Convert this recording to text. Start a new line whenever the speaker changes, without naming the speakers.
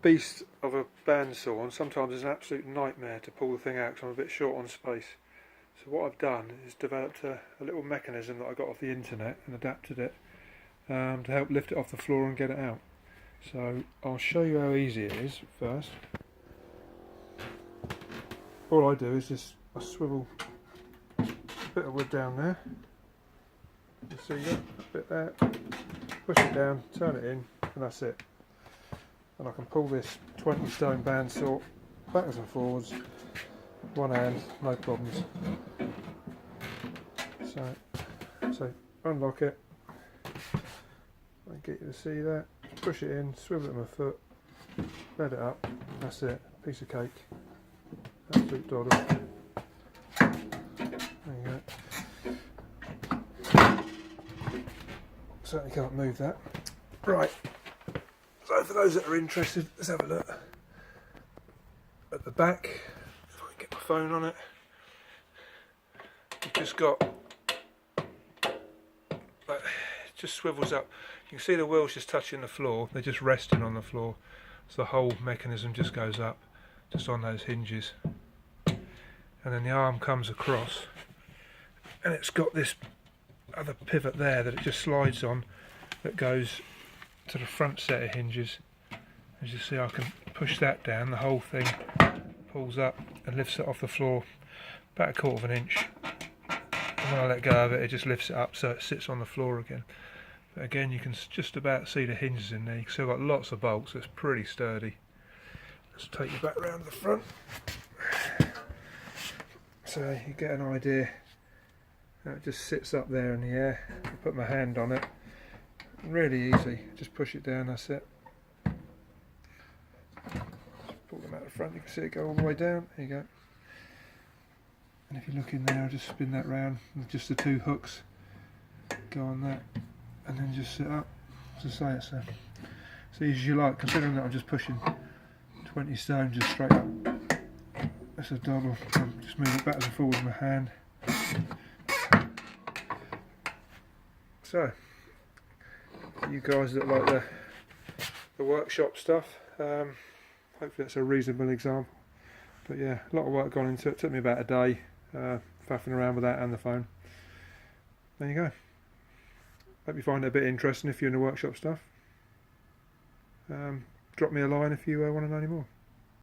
beast of a bandsaw, and sometimes it's an absolute nightmare to pull the thing out because I'm a bit short on space. So what I've done is developed a little mechanism that I got off the internet and adapted it to help lift it off the floor and get it out. So I'll show you how easy it is first. All I do is just I swivel a bit of wood down there. You see that bit there? Push it down, turn it in, and that's it. And I can pull this 20 stone bandsaw backwards and forwards, one hand, no problems. So unlock it. I get you to see that. Push it in, swivel it with my foot, let it up. That's it. Piece of cake. Absolute doddle. There you go. Certainly can't move that. Right. So for those that are interested, let's have a look at the back. If I can get my phone on it. You've just got it just swivels up. You can see the wheels just touching the floor. They're just resting on the floor. So the whole mechanism just goes up, just on those hinges. And then the arm comes across, and it's got this other pivot there that it just slides on, that goes to the front set of hinges. As you see, I can push that down, the whole thing pulls up and lifts it off the floor about 1/4 of an inch. And when I let go of it, it just lifts it up so it sits on the floor again. But again, you can just about see the hinges in there. You've still got lots of bolts, so it's pretty sturdy. Let's take you back round the front. So you get an idea. It just sits up there in the air. I put my hand on it. Really easy. Just push it down, that's it. Just pull them out the front, you can see it go all the way down. There you go. And if you look in there, I'll just spin that round with just the 2 hooks. Go on that. And then just sit up. As I say, it's as easy as you like, considering that I'm just pushing 20 stone just straight up. That's a double. Just move it backwards and forwards with my hand. So, you guys that like the workshop stuff, hopefully that's a reasonable example. But yeah, a lot of work gone into it. It took me about a day faffing around with that and the phone. There you go. Hope you find it a bit interesting if you're in the workshop stuff. Drop me a line if you want to know any more.